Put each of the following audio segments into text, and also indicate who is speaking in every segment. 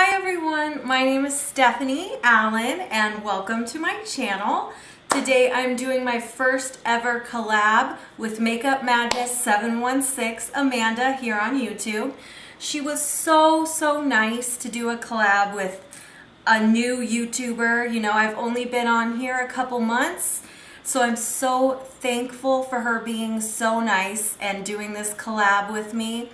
Speaker 1: Hi everyone, my name is Stephanie Allen and welcome to my channel. Today I'm doing my first ever collab with Makeupmadness716 Amanda here on YouTube. She was so nice to do a collab with a new YouTuber. You know, I've only been on here a couple months, so I'm so thankful for her being so nice and doing this collab with me.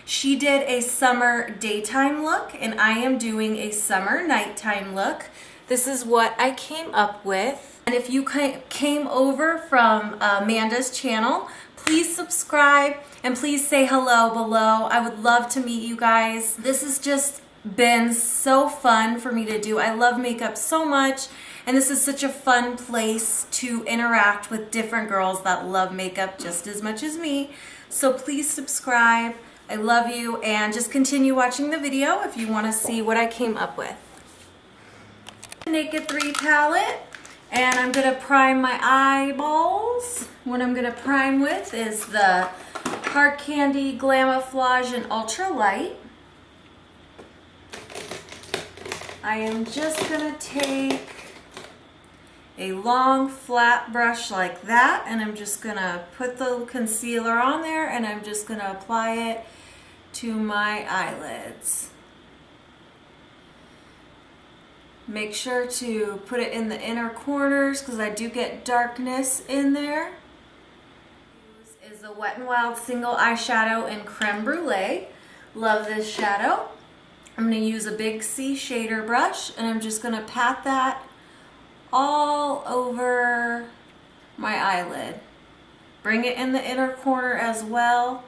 Speaker 1: She did a summer daytime look and I am doing a summer nighttime look. This is what I came up with. And if you came over from Amanda's channel, please subscribe and please say hello below. I would love to meet you guys. This has just been so fun for me to do. I love makeup so much, and this is such a fun place to interact with different girls that love makeup just as much as me. So please subscribe. I love you, and just continue watching the video if you want to see what I came up with. Naked 3 palette, and I'm going to prime my eyeballs. What I'm going to prime with is the Hard Candy Glamouflage in Ultra Light. I am just going to take a long flat brush like that, and I'm just going to put the concealer on there, and I'm just going to apply it to my eyelids. Make sure to put it in the inner corners because I do get darkness in there. This is a Wet n Wild single eyeshadow in Creme Brulee. Love this shadow. I'm going to use a big C shader brush, and I'm just going to pat that all over my eyelid. Bring it in the inner corner as well.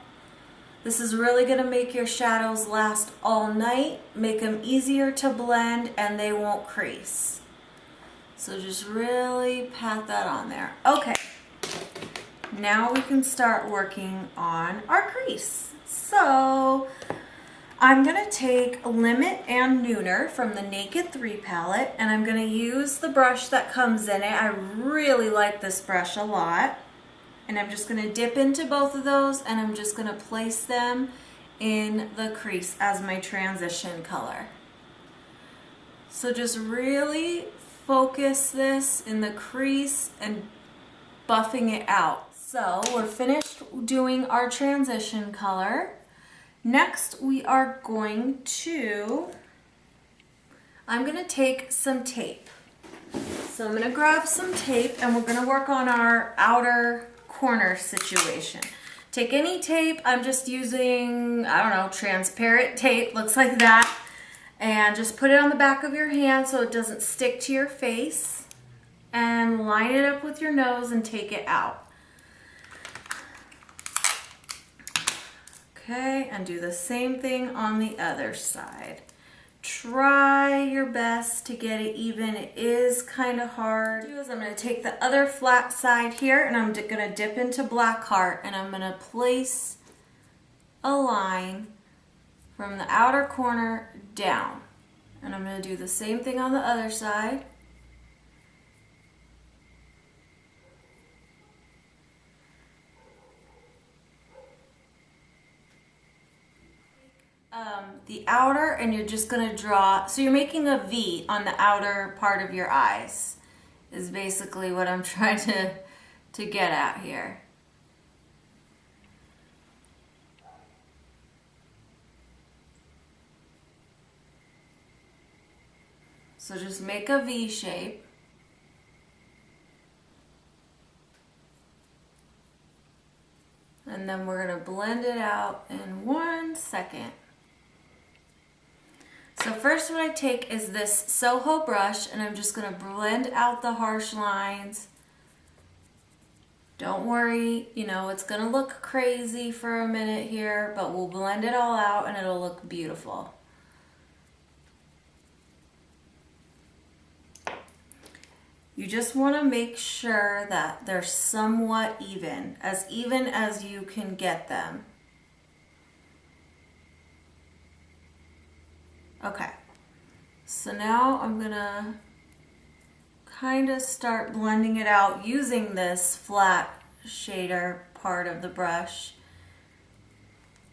Speaker 1: This is really going to make your shadows last all night, make them easier to blend, and they won't crease. So just really pat that on there. Okay, now we can start working on our crease. So I'm going to take Limit and Nooner from the Naked 3 palette, and I'm going to use the brush that comes in it. I really like this brush a lot. And I'm just going to dip into both of those, and I'm just going to place them in the crease as my transition color. So just really focus this in the crease and buffing it out. So we're finished doing our transition color. Next we are going to, I'm going to take some tape. So I'm going to grab some tape, and we're going to work on our outer corner situation. Take any tape. I'm just using, I don't know, transparent tape, looks like that, and just put it on the back of your hand so it doesn't stick to your face, and line it up with your nose and take it out. Okay, and do the same thing on the other side. Try your best to get it even. It is kind of hard. I'm going to take the other flat side here, and I'm going to dip into Black Heart, and I'm going to place a line from the outer corner down. And I'm going to do the same thing on the other side. The outer, and you're just going to draw, so you're making a V on the outer part of your eyes is basically what I'm trying to get at here. So just make a V shape. And then we're going to blend it out in 1 second. So first what I take is this Soho brush, and I'm just going to blend out the harsh lines. Don't worry, you know, it's going to look crazy for a minute here, but we'll blend it all out and it'll look beautiful. You just want to make sure that they're somewhat even as you can get them. Okay, so now I'm gonna kind of start blending it out using this flat shader part of the brush.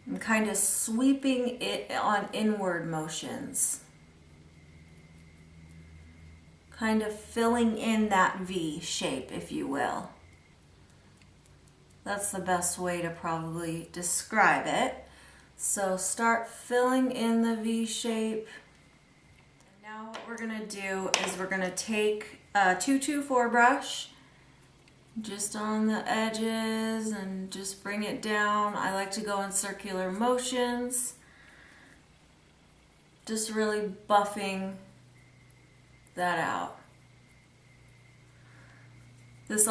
Speaker 1: I'm kind of sweeping it on inward motions. kind of filling in that V shape, if you will. That's the best way to probably describe it. So start filling in the V shape. And now what we're gonna do is we're gonna take a 224 brush just on the edges and just bring it down. I like to go in circular motions, just really buffing that out. This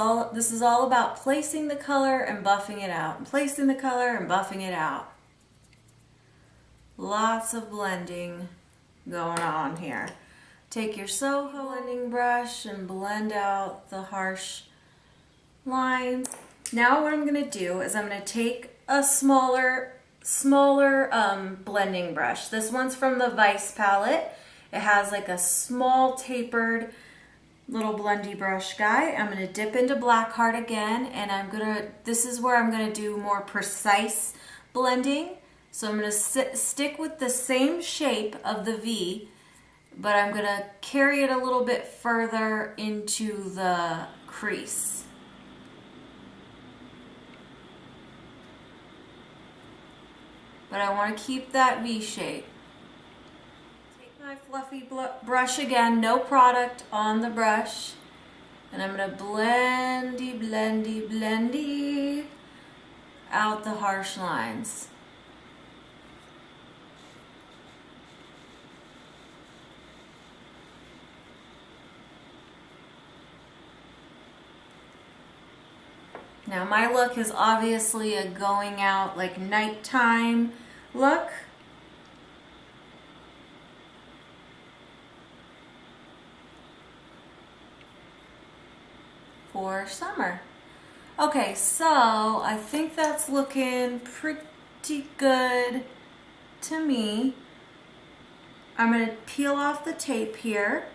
Speaker 1: is all about placing the color and buffing it out, and placing the color and buffing it out. Lots of blending going on here. Take your Xoxo blending brush and blend out the harsh lines. Now what I'm going to do is I'm going to take a smaller blending brush. This one's from the Vice palette. It has like a small tapered little blendy brush guy. I'm going to dip into Black Heart again, and this is where I'm going to do more precise blending. So I'm going to stick with the same shape of the V, but I'm going to carry it a little bit further into the crease. But I want to keep that V shape. My fluffy brush again, no product on the brush, and I'm going to blendy out the harsh lines. Now my look is obviously a going out like nighttime look. For summer. Okay, so I think that's looking pretty good to me. I'm going to peel off the tape here,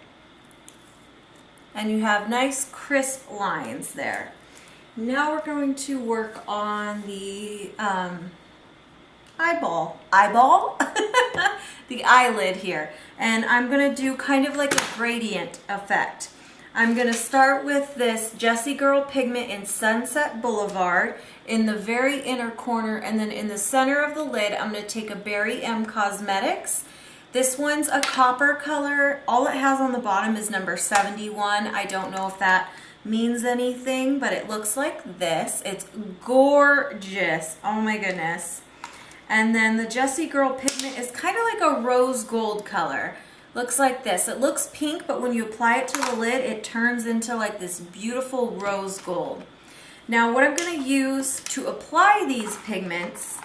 Speaker 1: and you have nice crisp lines there. Now we're going to work on the eyeball, the eyelid here, and I'm going to do kind of like a gradient effect. I'm going to start with this Jessie Girl pigment in Sunset Boulevard in the very inner corner, and then in the center of the lid I'm going to take a Berry M Cosmetics. This one's a copper color. All it has on the bottom is number 71. I don't know if that means anything, but it looks like this. It's gorgeous. Oh my goodness. And then the Jessie Girl pigment is kind of like a rose gold color. Looks like this. It looks pink, but when you apply it to the lid, it turns into like this beautiful rose gold. Now what I'm going to use to apply these pigments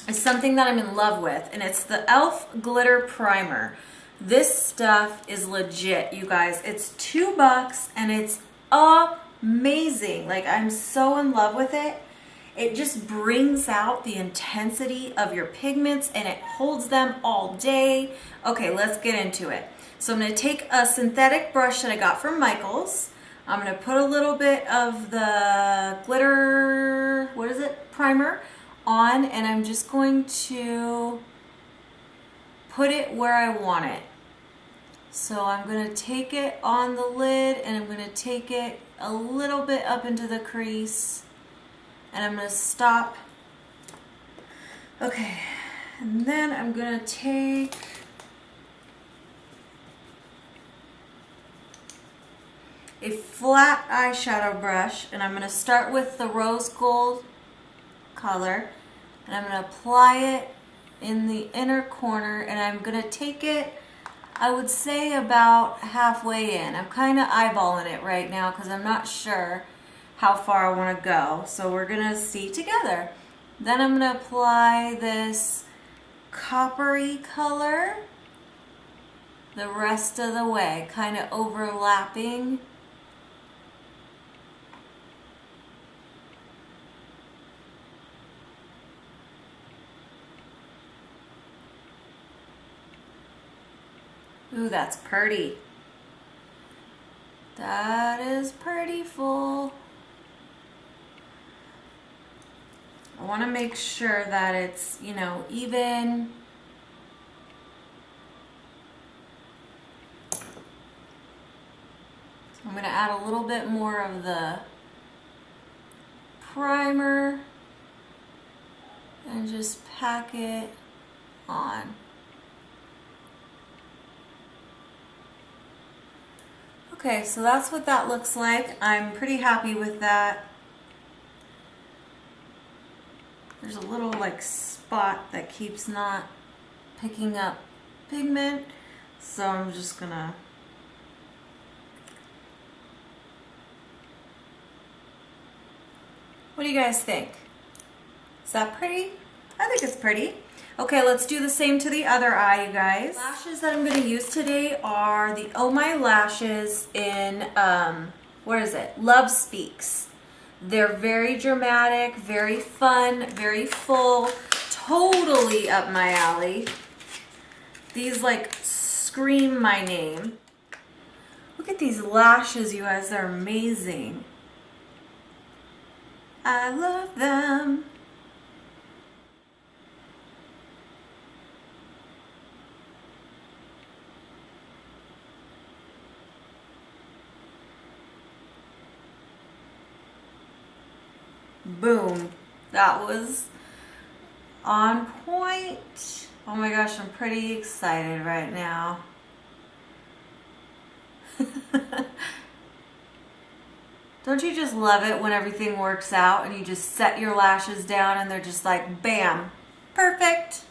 Speaker 1: is something that I'm in love with, and it's the e.l.f. Glitter Primer. This stuff is legit, you guys. It's $2 and it's amazing. Like, I'm so in love with it. It just brings out the intensity of your pigments and it holds them all day. Okay, let's get into it. So I'm going to take a synthetic brush that I got from Michaels. I'm going to put a little bit of the glitter, primer on, and I'm just going to put it where I want it. So I'm going to take it on the lid and I'm going to take it a little bit up into the crease. And I'm going to stop. Okay, and then I'm going to take a flat eyeshadow brush, and I'm going to start with the rose gold color, and I'm going to apply it in the inner corner, and I'm going to take it, I would say, about halfway in. I'm kind of eyeballing it right now because I'm not sure how far I want to go. So we're going to see together. Then I'm going to apply this coppery color the rest of the way, kind of overlapping. Ooh, that's pretty. That is pretty full. I want to make sure that it's, you know, even. I'm going to add a little bit more of the primer and just pack it on. Okay, so that's what that looks like. I'm pretty happy with that. There's a little like spot that keeps not picking up pigment, so I'm just gonna What do you guys think? Is that pretty? I think it's pretty. Okay, let's do the same to the other eye, you guys. Lashes that I'm going to use today are the Oh My Lashes in, what is it? Love Speaks. They're very dramatic, very fun, very full, totally up my alley. These like scream my name. Look at these lashes, you guys. They're amazing. I love them. Boom. That was on point. Oh my gosh, I'm pretty excited right now. Don't you just love it when everything works out and you just set your lashes down and they're just like, bam, perfect?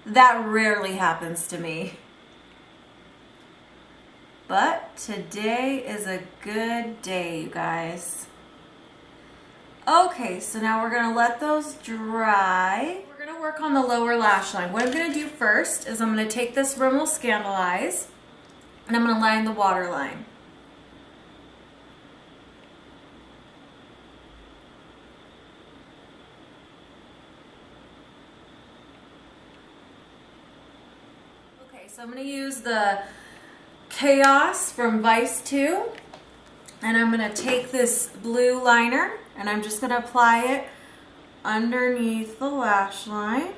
Speaker 1: That rarely happens to me. But today is a good day, you guys. Okay, so now we're gonna let those dry. We're gonna work on the lower lash line. What I'm gonna do first is I'm gonna take this Rimmel Scandalize and I'm gonna line the waterline. Okay, so I'm gonna use the Chaos from Vice 2 and I'm gonna take this blue liner and I'm just gonna apply it underneath the lash line.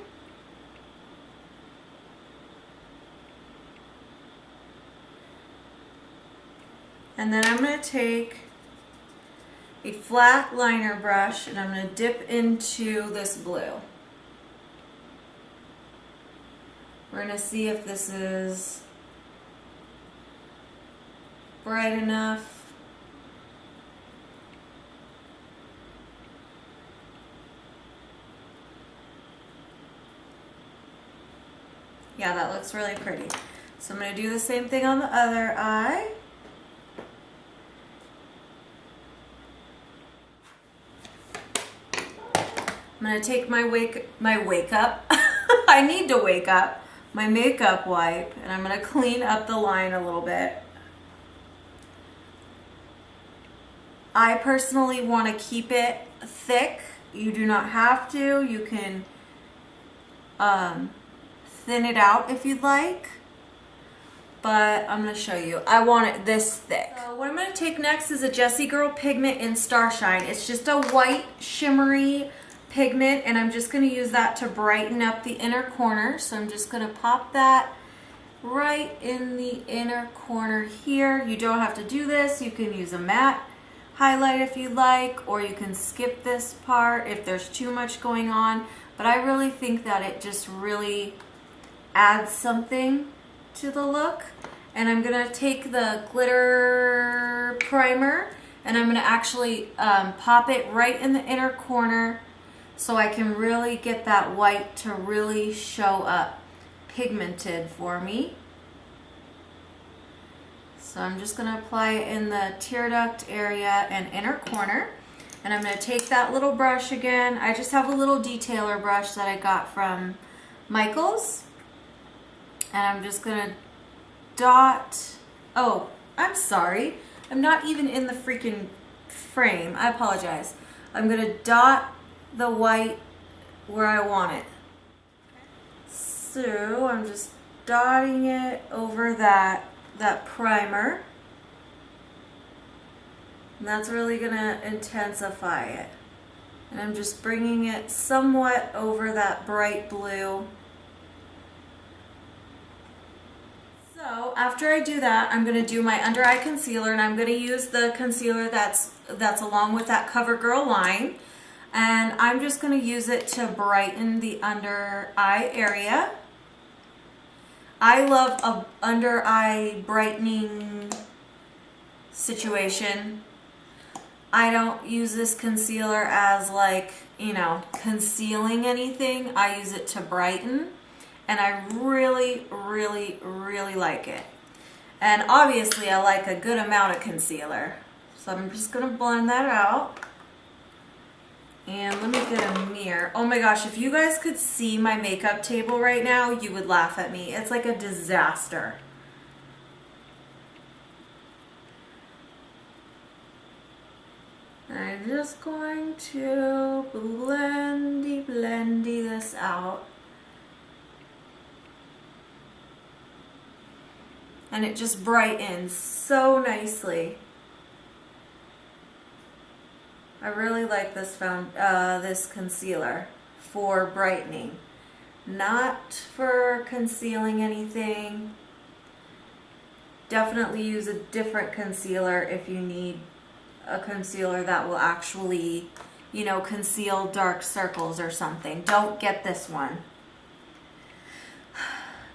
Speaker 1: And then I'm gonna take a flat liner brush and I'm gonna dip into this blue. We're gonna see if this is bright enough. Yeah, that looks really pretty. So I'm going to do the same thing on the other eye. I'm going to take my wake up. I need to wake up. My makeup wipe, and I'm going to clean up the line a little bit. I personally want to keep it thick. You do not have to. You can thin it out if you'd like, but I'm going to show you. I want it this thick. So what I'm going to take next is a Jessie Girl pigment in Starshine. It's just a white shimmery pigment, and I'm just going to use that to brighten up the inner corner. So I'm just going to pop that right in the inner corner here. You don't have to do this. You can use a matte highlight if you like, or you can skip this part if there's too much going on. But I really think that it just really adds something to the look. And I'm gonna take the glitter primer and I'm gonna actually pop it right in the inner corner so I can really get that white to really show up pigmented for me. So I'm just gonna apply it in the tear duct area and inner corner. And I'm gonna take that little brush again. I just have a little detailer brush that I got from Michaels. And I'm just gonna dot, oh, I'm sorry. I'm not even in the freaking frame. I apologize. I'm gonna dot the white where I want it. So I'm just dotting it over that primer. And that's really gonna intensify it. And I'm just bringing it somewhat over that bright blue. So So after I do that, I'm going to do my under eye concealer, and I'm going to use the concealer that's along with that CoverGirl line. And I'm just going to use it to brighten the under eye area. I love a under eye brightening situation. I don't use this concealer as like, you know, concealing anything. I use it to brighten, and I really, really, really like it. And obviously I like a good amount of concealer. So I'm just gonna blend that out. And let me get a mirror. Oh my gosh, if you guys could see my makeup table right now, you would laugh at me. It's like a disaster. I'm just going to blendy this out. And it just brightens so nicely. I really like this this concealer for brightening, not for concealing anything. Definitely use a different concealer if you need a concealer that will actually, you know, conceal dark circles or something. Don't get this one.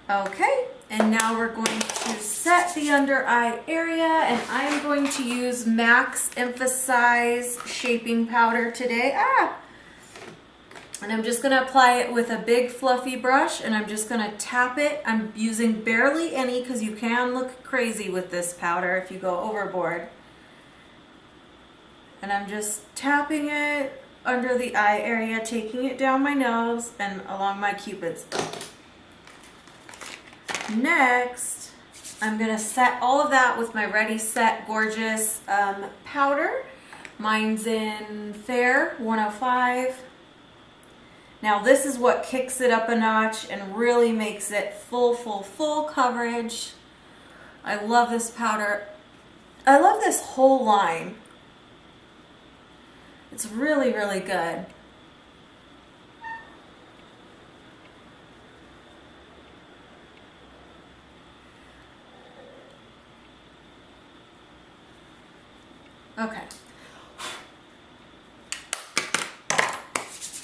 Speaker 1: Okay, and now we're going to set the under eye area, and I'm going to use MAC's Emphasize Shaping Powder today. And I'm just gonna apply it with a big fluffy brush, and I'm just gonna tap it. I'm using barely any because you can look crazy with this powder if you go overboard. And I'm just tapping it under the eye area, taking it down my nose and along my cupid's bow. Next, I'm gonna set all of that with my Ready Set Gorgeous powder. Mine's in Fair 105. Now this is what kicks it up a notch and really makes it full coverage. I love this powder. I love this whole line. It's really, really good. Okay.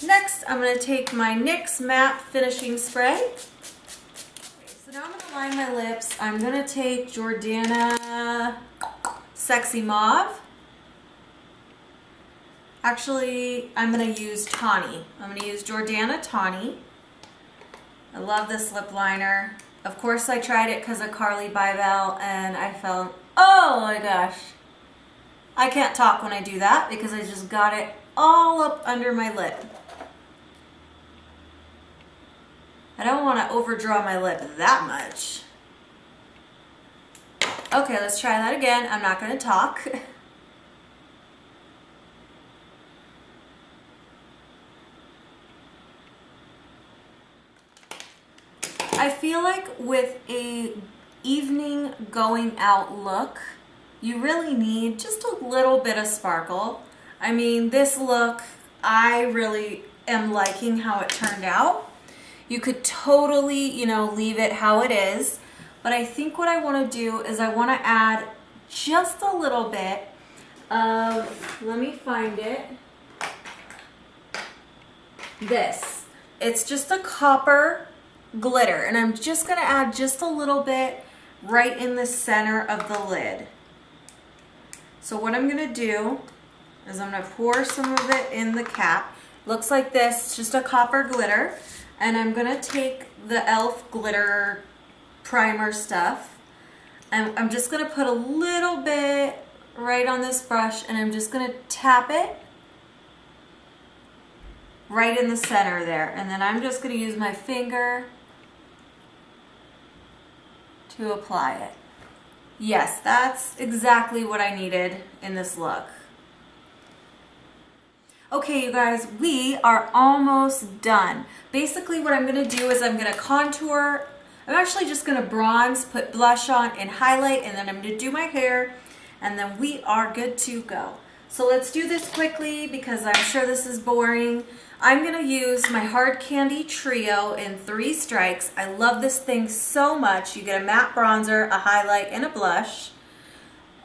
Speaker 1: Next, I'm going to take my NYX Matte Finishing Spray. Okay, so now I'm going to line my lips. I'm going to take Jordana Sexy Mauve. Actually, I'm going to use Tawny. I'm going to use Jordana Tawny. I love this lip liner. Of course, I tried it because of Carly Bybel, and I felt, oh my gosh. I can't talk when I do that because I just got it all up under my lip. I don't want to overdraw my lip that much. Okay, let's try that again. I'm not going to talk. I feel like with a evening going out look, you really need just a little bit of sparkle. I mean, this look, I really am liking how it turned out. You could totally, you know, leave it how it is, but I think what I want to do is I want to add just a little bit of, let me find it, this. It's just a copper glitter, and I'm just going to add just a little bit right in the center of the lid. So what I'm going to do is I'm going to pour some of it in the cap. Looks like this, it's just a copper glitter. And I'm going to take the e.l.f. glitter primer stuff. And I'm just going to put a little bit right on this brush, and I'm just going to tap it right in the center there. And then I'm just going to use my finger to apply it. Yes, that's exactly what I needed in this look. Okay, you guys, we are almost done. Basically, what I'm going to do is I'm going to contour. I'm actually just going to bronze, put blush on, and highlight, and then I'm going to do my hair, and then we are good to go. So let's do this quickly because I'm sure this is boring. I'm gonna use my Hard Candy Trio in 3 strikes. I love this thing so much. You get a matte bronzer, a highlight, and a blush.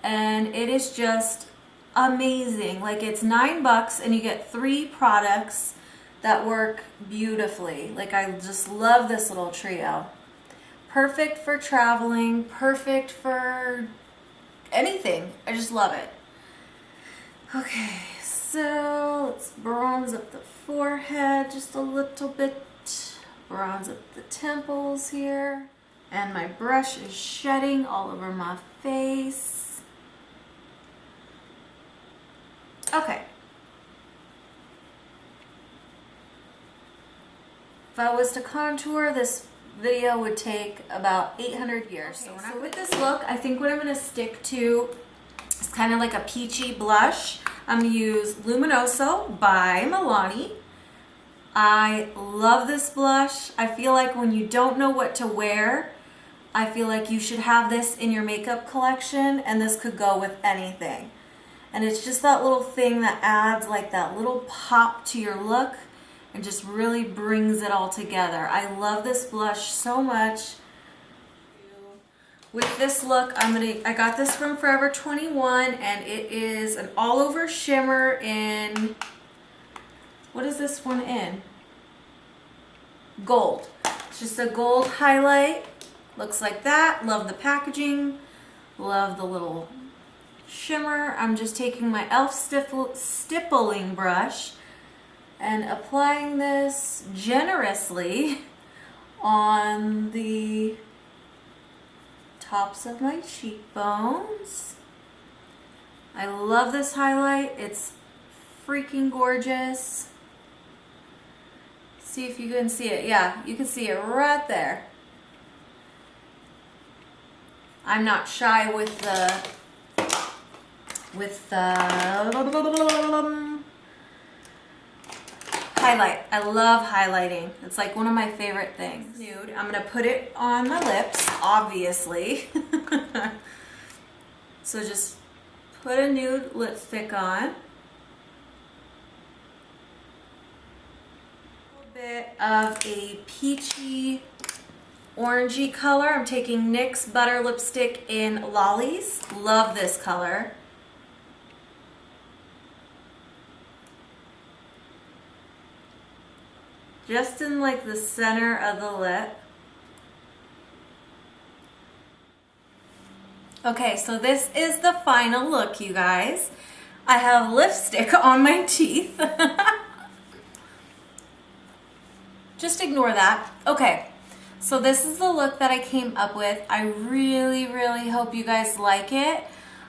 Speaker 1: And it is just amazing. Like, it's $9 and you get 3 products that work beautifully. Like, I just love this little trio. Perfect for traveling, perfect for anything. I just love it. Okay, so let's bronze up the forehead just a little bit. Bronze up the temples here. And my brush is shedding all over my face. Okay. If I was to contour, this video would take about 800 years. Okay, so with this look, I think what I'm going to stick to is kind of like a peachy blush. I'm going to use Luminoso by Milani. I love this blush. I feel like when you don't know what to wear, I feel like you should have this in your makeup collection, and this could go with anything. And it's just that little thing that adds like that little pop to your look and just really brings it all together. I love this blush so much. With this look, I got this from Forever 21, and it is an all over shimmer in, what is this one in? Gold. It's just a gold highlight. Looks like that. Love the packaging. Love the little shimmer. I'm just taking my e.l.f. stippling brush and applying this generously on the tops of my cheekbones. I love this highlight. It's freaking gorgeous. See if you can see it. Yeah, you can see it right there. I'm not shy with the highlight. I love highlighting. It's like one of my favorite things. Nude. I'm gonna put it on my lips, obviously. So just put a nude lipstick on. A little bit of a peachy orangey color. I'm taking NYX Butter Lipstick in Lollies. Love this color. Just in like the center of the lip. Okay, so this is the final look, you guys. I have lipstick on my teeth. Just ignore that. Okay, so this is the look that I came up with. I really, really hope you guys like it.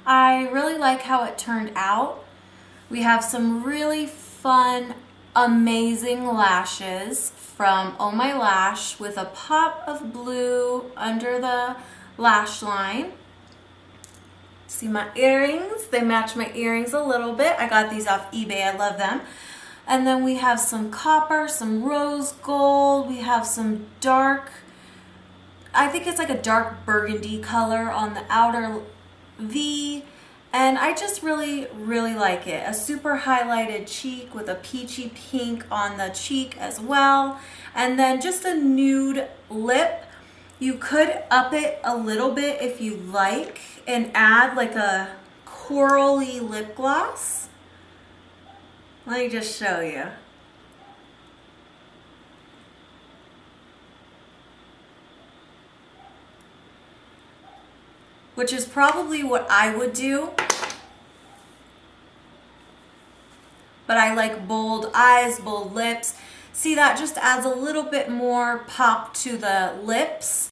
Speaker 1: I really like how it turned out. We have some really fun, amazing lashes from Oh My Lash with a pop of blue under the lash line. See my earrings? They match my earrings a little bit. I got these off eBay. I love them. And then we have some copper, some rose gold. We have some dark, I think it's like a dark burgundy color on the outer V. And I just really, really like it. A super highlighted cheek with a peachy pink on the cheek as well. And then just a nude lip. You could up it a little bit if you like and add like a corally lip gloss. Let me just show you. Which is probably what I would do. But I like bold eyes, bold lips. See, that just adds a little bit more pop to the lips.